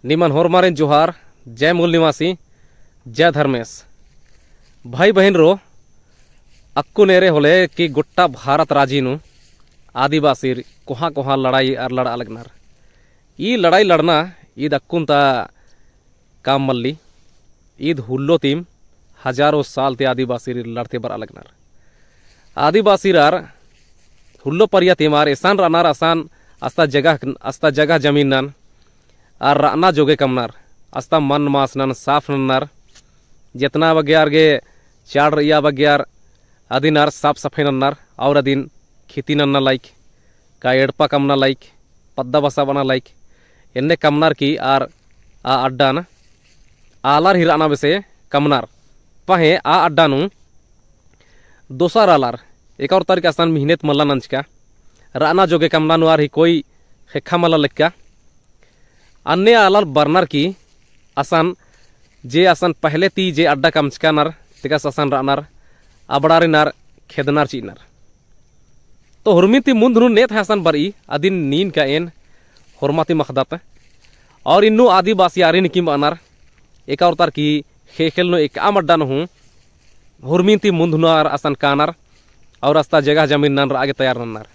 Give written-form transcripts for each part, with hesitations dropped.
निमन होरमारेन जोहार। जय मूल निवासी, जय धर्मेश। भाई बहन रो अक्कू नेरे होले कि गोट्टा भारत राजीनु आदिवासी कोहा कोहा लड़ाई और लड़ा लगनार ई लड़ाई लड़ना ईद अक्कुंता काम मल्ली ईद हुल्लो तीम हजारों साल ते आदिवासी लड़ते बर अलगनार आदिवासी रार हुल्लो परिया तीमार एसान रानार आसान अस्ता जगह जमीन नन और राना जोगे कमनार अस्ता मन मास नन साफ नन्नार जितना बग्यार गे चाड़ रिया बग्यार अदिनार साफ सफाई नन्नार और अदिन खेती नन्ना लाइक का एड़पा कमना लाइक पद्दा बसा बना लाइक एन्ने कमनार की आर आ अड्डा न आलार हिराना बेसे कमनार पहे आ अड्डा नु दोसार आलार एक और तारीख आसान मेहनत मल्ला नंचका राना जोगे कमना नुआर ही कोई हेखा मल्ला लेक्का अन्य आलार बर्नर की आसान जे आसान पहले ती जे अड्डा कमचका नर तिकास आसान रानार अबड़ारी नार खेदनार चीनार तो हुरमिती मुंदनु नेत हसन बरी अदिन नीन का एन हुरमाती मखदात और इन्नु आदिवासी आरिन किम अनार एक और तार की खेल नो एक आम अड्डा हूँ हुरमिती मुंदनुआर आसान कानार और अस्ता जगह जमीन नन आगे तैयार नन्नार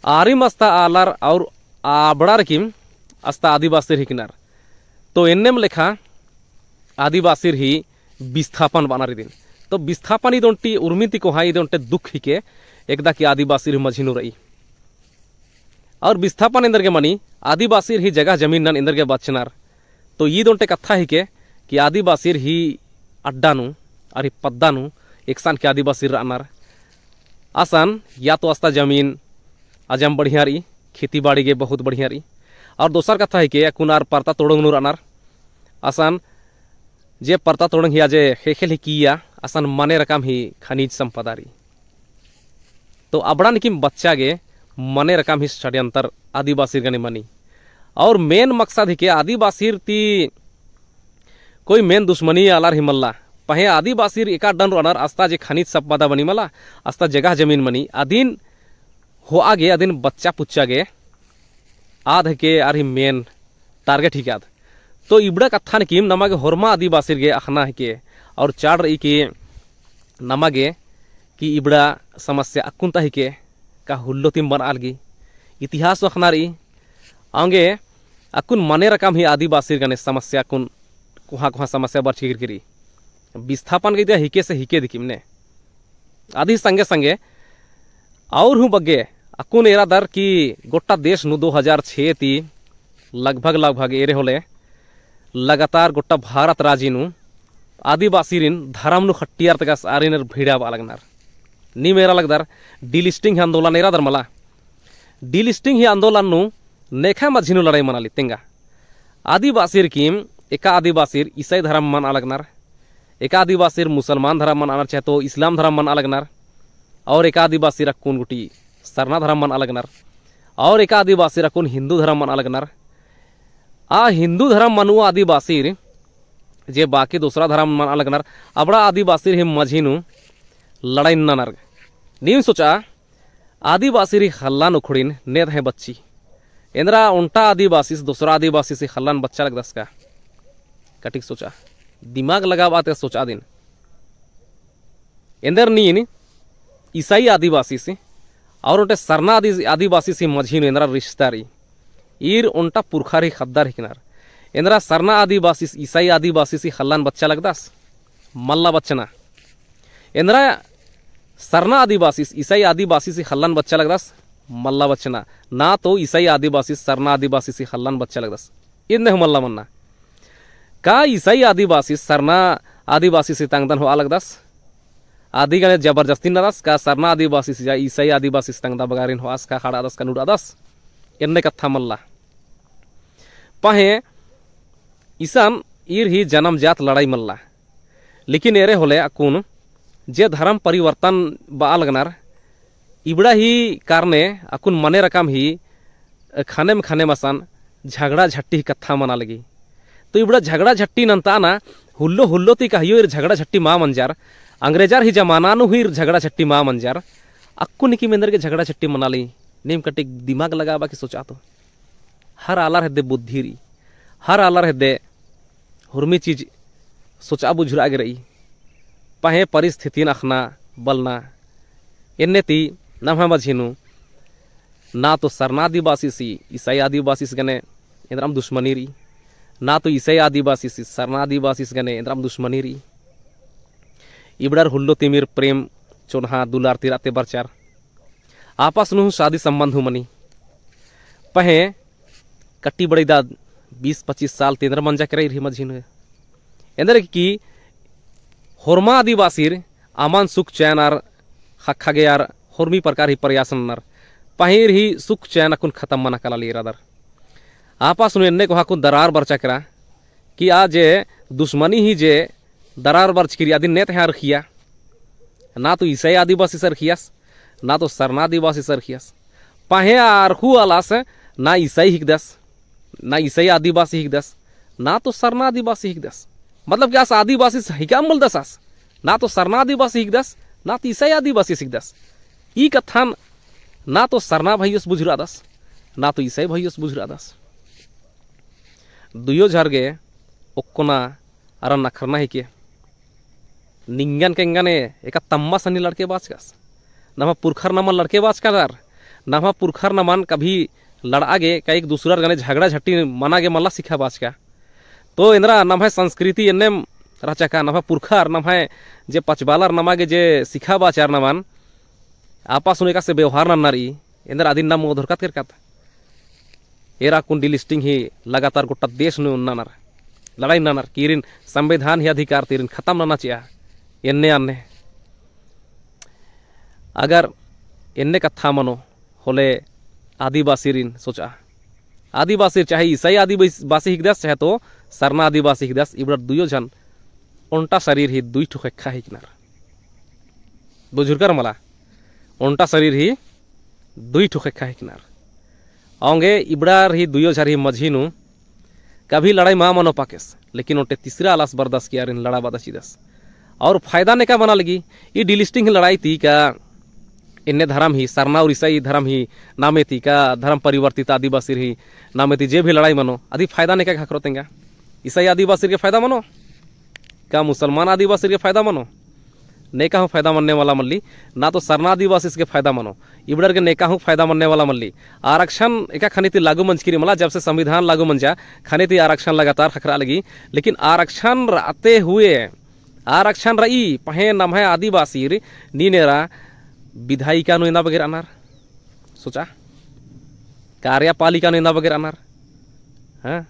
आरिम अस्ता आलार और आबड़ार किम अस्ता आदिवासी हिकनार तो एन्नेम लेखा आदिवासी ही विस्थापन बनारी दिन तो विस्थापन इदोंटी उर्मिति को हाँ इदोंटे दुख हिके एकदा की आदिवासी मझिनु रही और विस्थापन इंदर के मनी आदिवासी ही जगह जमीन नन इंदर के बचनार तो ईदोंटे कथा हिके कि आदिवासी ही अड्डानु और पद्दानु एक सान के आदिवासी रानार आसान या तो अस्ता जमीन अजम बढ़िया रही खेती बाड़ी के बहुत बढ़िया रही और दोसर कथा हिके कुनार परता तोड़ंग रानार आसान जे परता तोड़ंग हिया जे खेल ही किया आसान मने रकम ही खनिज संपदारी तो अबड़ान की बच्चा गे मने रकम ही षड्यंतर आदिवासी गने मनी और मेन मकसद ही के आदिवासी ती कोई मेन दुश्मनी आलार ही मल्ला पहे आदिवासी एका डन रनर अस्ता जे खनिज संपदा बनी मला अस्ता जगह जमीन मनी अदिन हो आगे अदिन बच्चा पुच्चा गे आध के आर ही मेन टारगेट ही के आध तो इबड़ा कथा ने किम नमागे होरमा आदिवासी गे अखना के और चाड़ रही कि नमागे कि इबड़ा समस्या अक्कुंता ही के का हुल्लो तिम बन आलगी इतिहास वखना रही आंगे अकुन मने रकम ही आदिवासी गने समस्या कुन कुहा कुहा समस्या बर चिगिर गिरी विस्थापन के हिके से हिके दिकिम ने आदि संगे संगे और हूँ बग्गे अकुन एरा दर की गोट्टा देश नु 2006 ती लगभग एरे होले लगातार गोट्टा भारत राजी नु आदिवासी रिन धर्म नु खट्टियार तक आरिनर भिड़ा अलगनार नी मेरा लगदार डिलिस्टिंग आंदोलन एरा दर मला डिलिस्टिंग ही आंदोलन नु नेखा मझिनु लड़ाई मनाली तेंगा आदिवासी किम एका आदिवासी ईसाई धर्म मन अलगनार एका आदिवासी मुसलमान धर्म मन आनार चाहे तो इस्लाम धर्म मन अलगनार और एका आदिवासी रकुन गुटी सरना धर्म मन अलगनार और एका आदिवासी रकुन हिंदू धर्म मन अलगनार आ हिंदू धर्म मनु आदिवासी जे बाकी दूसरा धर्म मन अलगनार अबड़ा आदिवासी मझिनु लड़ाई ननर नीम सोचा आदिवासी री हल्लान उखड़ीन नेद है बच्ची इंद्रा उल्टा आदिवासी से दूसरा आदिवासी से हल्लान बच्चा लग दस का कटिक सोचा दिमाग लगा बात सोचा दिन इंदर नीन ईसाई आदिवासी से और उनटे सरना आदिवासी से मझिनु इंद्रा रिश्तारी ईर उल्टा पुरखारी खद्दार हिकनार इंद्रा सरना आदिवासी ईसाई आदिवासी से हल्लान बच्चा लगदास मल्ला बच्चना इंद्रा सरना आदिवासी ईसाई आदिवासी से हल्लान बच्चा लगदास मल्ला बच्चना ना तो ईसाई आदिवासी सरना आदिवासी से हल्लान बच्चा लगदास इन मल्ला मन्ना का ईसाई आदिवासी सरना आदिवासी से तंगदन हो अलगदास आदि गणे जबरदस्ती नदास का सरना आदिवासी से ईसाई आदिवासी से तंगदा बगारिन हो आस का खाड़ा दस का नुड़ादास इन्ने कथा मल्ला पहे ईसान ईर ही जन्म जात लड़ाई मल्ला लेकिन एरे होले अकुन जे धर्म परिवर्तन बा लगनार इबड़ा ही कारणे अकुन मने रकम ही खाने मसान झगड़ा झट्टी कथा मना लगी तो इबड़ा झगड़ा झट्टी नंताना हुल्लो ती कहियो इर झगड़ा झट्टी माँ मंजार अंग्रेजार ही जमाना नु ही झगड़ा झट्टी माँ मंजार अक्कू निकी मेंदर के झगड़ा झट्टी मना ली नीम कटिक दिमाग लगा बाकी सोचा तो हर आलार हदे बुद्धि री हर आलर हेदे हुर्मी चीज सोचा बुझुरा गे रही पहे परिस्थिति अखना बलना एन्ने ती नम्हा मझीनु ना तो सरना आदिवासी सी ईसाई आदिवासी गने इंद्राम दुश्मनी री ना तो ईसाई आदिवासी सी सरना आदिवासी गने इंद्राम दुश्मनी री इबड़र हुल्लो तिमिर प्रेम चोनहा दुलार तिराते बरचार आपस नु शादी संबंध मनी पहे कट्टी बड़ी दाद 20-25 साल तेंद्र मंजा करे रही मझीन एंदर की होरमा आदिवासीर आमान सुख चैन आर हक्खागे यार होर्मी प्रकार ही प्रयासन नर पहिर ही सुख चैन अकुन खत्म मना कला ली रादर आपस नु एन्ने को हाकुन दरार बरचा करा कि आज दुश्मनी ही जे दरार बर्च किरी आदि नेत यहाँ रखिया ना तो ईसाई आदिवासी सर रखियास ना तो सरना आदिवासी सर रखियास पाहे आरहू आलास ना ईसाई हिकदस ना ईसाई आदिवासी हिकदस ना तो सरना आदिवासी हिकदस मतलब क्या आदिवासी हिकाम बोल दसास ना तो सरना आदिवासी हिकदस ना तो ईसाई आदिवासी हिकदस ई कथान ना तो सरना भैयस बुझुरा दस ना तो ईसाई भैयस बुझुरा दस दुयो झरगे ओक्कोना अर नखरना ही के निंगन केंगने एक तम्मा सनी लड़के बाज का नमा पुरखर नमन लड़के बाज का दर नमा पुरखर नमन कभी लड़ा गे का एक दूसरा गने झगड़ा झट्टी मना गे मल्ला सिखा बाज का तो इंद्रा नम है संस्कृति एन्ने रचा का नम पुरखर नम है जे पचबालर नमा गे जे सिखा बाचार नमन आपस में से व्यवहार न नारी इंद्र आदि नाम धरकत कर एरा कुंडी लिस्टिंग ही लगातार गोटा देश ने उन्नानर लड़ाई नानर किरिन संविधान ही अधिकार तीरिन खत्म ना चिया एन्ने अन्ने अगर एन्ने कथा मनो होले आदिवासी रिन सोचा आदिवासी चाहे ईसाई आदिवासी हिकदस चाहे तो सरना आदिवासी हिकदस इबड़ दुयो जन ओंटा शरीर ही दुई ठो खा हिकनार बुझुरकर मला ओंटा शरीर ही दुई ठो खा हिकनार आंगे इबड़ार ही दुयो झर ही मझीनु कभी लड़ाई मा मनो पाकेस लेकिन उनटे तीसरा आलास बर्दाश्त किया रिन लड़ा बादा दस और फायदा ने क्या बना लगी ये डिलिस्टिंग लड़ाई थी का इन्ने धर्म ही सरना और ईसाई धर्म ही नामे थी का धर्म परिवर्तित आदिवासी ही नामे थी जे भी लड़ाई मनो आदि फायदा ने क्या खा करोतेंगा ईसाई आदिवासी के फायदा मनो का मुसलमान आदिवासी के फायदा मनो नेका हूँ फायदा मनने वाला मल्ली ना तो सरना आदिवासी के फायदा मनो इबड़र के नेका हूँ फायदा मनने वाला मल्ली आरक्षण एका खनिति लागू मंच की मला जब से संविधान लागू मंचा खनिति आरक्षण लगातार खखरा लगी लेकिन आरक्षण आते हुए आरक्षण रही पहे नम है आदिवासी नीनेरा विधायिका नो इंदा बगैर अनार सोचा कार्यपालिका नो इंदा बगैर अनार हाँ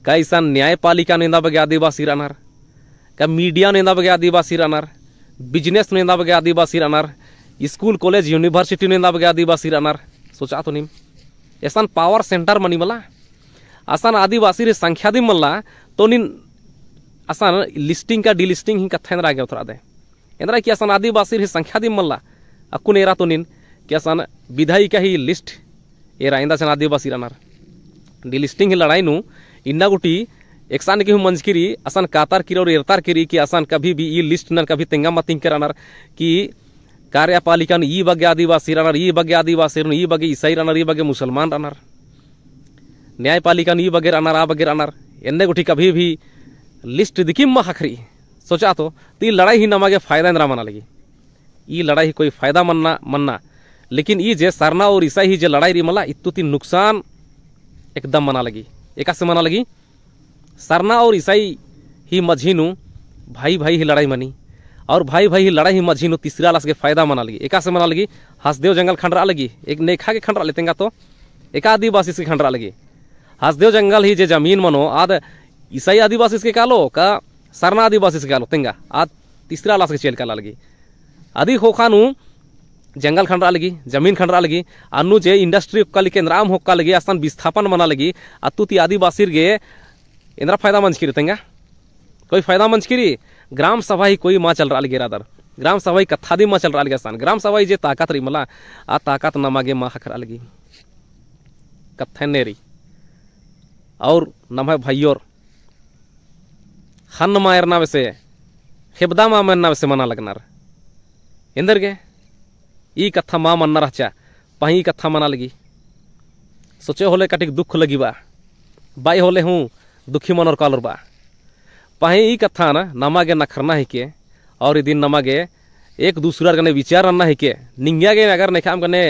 कैसा न्यायपालिका नो इंदा बगैर आदिवासी अनार का मीडिया नो इंदा बगैर आदिवासी अनार बिजनेस नो इंदा बगैर आदिवासी अनार स्कूल कॉलेज यूनिवर्सिटी नो इंदा बगैर आदिवासी अनार सोचा तो निम ऐसा पावर सेंटर मनी मला आसान आदिवासी रे संख्या दी मल्ला तो निन आसान लिस्टिंग का डिलिस्टिंग ही कथा इंद्रा गया उतरा दे इंद्रा की आसान आदिवासी रे संख्या दी मल्ला अकुन एरा तो निन कि आसान विधायी का ही लिस्ट एरा इंदा सन आदिवासी रनार डिलिस्टिंग ही लड़ाई नु इन्ना गुटी एकसान की हूँ मंजकिरी आसान कातार किरी और एरतार किरी कि आसान कभी भी ये लिस्ट नर कभी तेंगा मतिंग करानर कि कार्यपालिका ई बगे आदिवासी रनर ई बगे आदिवासी ई बगे ईसाई रनर ई बगे मुसलमान रनर न्यायपालिका ई बगे रनर आ बगे रनर एन्ने गुटी कभी भी लिस्ट दिखिम हखरी सोचा तो ये लड़ाई ही नमागे फायदा इंद्रा मना लगी ये लड़ाई ही कोई फायदा मन्ना लेकिन ये जे सरना और ईसाई ही जे लड़ाई रही मला इतुती नुकसान एकदम मना लगी एका से मना लगी सरना और ईसाई ही मझीनु भाई भाई ही लड़ाई मनी और भाई भाई ही लड़ाई ही मझीनु तीसरा लास के फायदा मना लगी एका से मना लगी हसदेव जंगल खंडरा लगी एक नेखा के खंडरा लेतेंगा तो एक आदिवासी से खंडरा लगी हसदेव जंगल ही जे जमीन मनो आद ईसाई आदिवासी के कालो का सरना आदिवासी से कालो तेंगा आज तीसरा लाश के चेल काला लगी आदि होखानु जंगल खंडरा लगी जमीन खंडरा लगी अनु जे इंडस्ट्री होक्का लिखे इंद्राम होक्का लगी आसान विस्थापन मना लगी अतुति आदिवासी गे इंद्रा फायदा मंच की तेंगा कोई फायदा मंच की ग्राम सभा ही कोई माँ चल रहा लगी रादर ग्राम सभा ही कथा दी माँ चल रहा लगी आसान ग्राम सभा ही जे ताकत रही मला आ ताकत नमागे माँ खरा लगी कथा नेरी और नम है भाइयोर हन मायरना वैसे हेबदा मा मरना वैसे मना लगनार इंदर गे ई कथा मा मन्ना रचा पही कथा मना लगी सोचे होले कटिक दुख लगी बा बाई होले हूँ दुखी मनोर कालर बा पाही ई कथा ना नमागे नखरना ही के और दिन नमागे एक दूसरा गने विचार अन्ना ही के निंग्या गे अगर नेखाम गने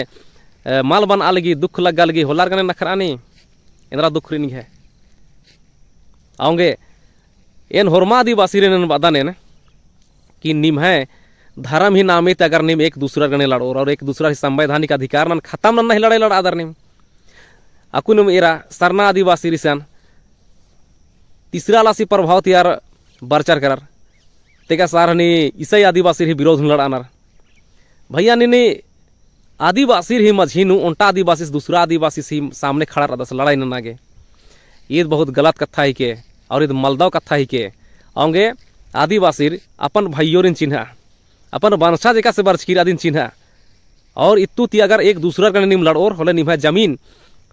माल बन आलगी दुख लगा लगी होलार गने नखरानी इंद्रा दुख रिनी है आऊंगे एन होरमा आदिवासी रेन बादाने कि निम है धर्म ही नामित अगर निम एक दूसरा गने लड़ो और एक दूसरा ही संवैधानिक अधिकार नन खत्म नन नहीं लड़ाई लड़ा आदर निम अकुन एरा सरना आदिवासी रिसन तीसरा लासी प्रभाव तियार बरचार करार तेगा सारनी ईसाई आदिवासी ही विरोध लड़ानार भैया निनी आदिवासी ही मझीनु उल्टा आदिवासी दूसरा आदिवासी सी सामने खड़ा रहा लड़ाई नागे ये बहुत गलत कथा ही के और ये मलदाव कथा ही के आऊंगे आदिवासी अपन भाइयों चिन्हा अपन वंशा जेका से बरचकीरा दिन चिन्हा और इतु ती अगर एक दूसरा गण निम लड़ोर होले निभा जमीन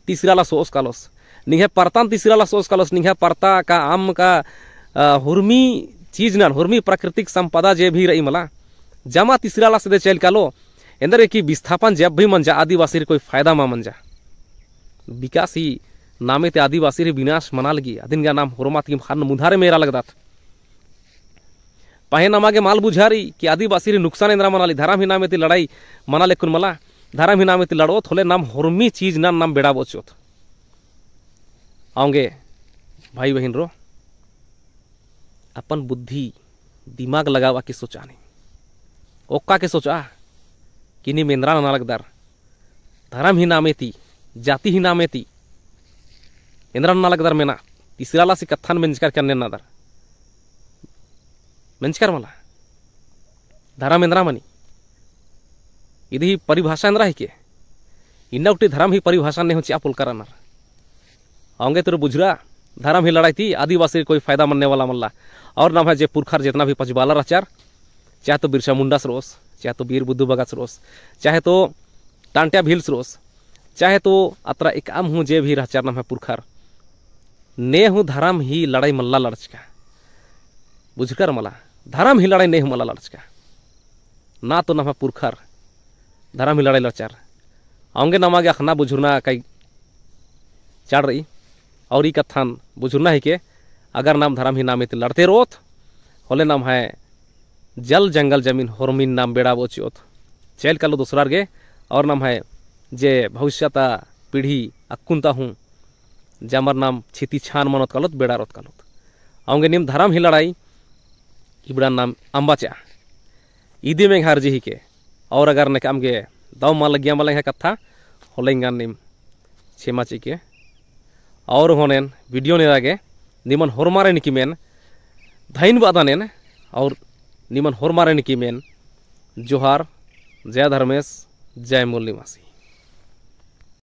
तीसरा ला सोस कालोस निहे परतान तीसरा ला सोस कालोस निहे परता का आम का हुर्मी चीज न हुर्मी प्राकृतिक संपदा जे भी रही मला जमा तीसरा ला से चल कालो इंदर की विस्थापन जब भी मंजा आदिवासी कोई फायदा मा मंजा विकास ही नामे ते आदिवासी रे विनाश मना लगी अदिन का नाम हुरमा की खान मुधारे मेरा लगदात पाहे नमागे माल बुझारी कि आदिवासी रे नुकसान इंद्रा मनाली धर्म ही नामे ते लड़ाई मना लेकुन मला धर्म ही नामे ते लड़ो थोले नाम हुर्मी चीज नाम बेड़ा बोचोत आऊंगे भाई बहन रो अपन बुद्धि दिमाग लगावा के सोचा नहीं ओक्का के सोचा कि नी मेंद्रा ना लगदार धर्म ही नामे ती जाति ही नामे ती इंद्रा ना लगदार मेना तीसरा ला से कथन मेंजकर करने नादर मेंजकर मला धर्म इंद्रा मनी इधी परिभाषा इंद्रा ही के इन्ना उठी धर्म ही परिभाषा नहीं हो चिया पुल करानार आऊंगे तेरे बुझरा धर्म ही लड़ाई थी आदिवासी कोई फायदा मनने वाला मल्ला और नाम है जे पुरखर जितना भी पचबाला रचार चाहे तो बिरसा मुंडा सरोस चाहे तो वीर बुद्धू बगा सरोस चाहे तो टांटिया भील सरोस चाहे तो अतरा एक आम हूँ जे भी रचार नाम है पुरखर ने हूँ धर्म ही लड़ाई मल्ला लड़चका बुझकर मला धर्म ही लड़ाई नहीं मला लड़चका ना तो नाम है पुरखर धर्म ही लड़ाई लड़चार आऊंगे नामागे अखना बुझुरना कई चढ़ रही और ई कथान बुझुरना ही के अगर नाम धर्म ही नामे लड़ते रोथ होले नाम है जल जंगल जमीन होरमीन नाम बेड़ा बोचोत चल कलो दूसरा गे और नाम है जे भविष्यता पीढ़ी अक्कुनता हूँ जमर नाम छिती छान मनोत कलोत बेड़ा रोत कलोत आऊंगे निम धर्म ही लड़ाई इबड़ा नाम अम्बाचा ईदी में घर जी के और अगर ने काम गे दाव माल गया माल है कथा होलेंगा निम छेमा ची के और होनेन वीडियो ने आगे निमन होरमारे निकी मेन धाइन बादानेन और निमन होरमारे निकी मेन जोहार जय धर्मेश जय मूल निवासी।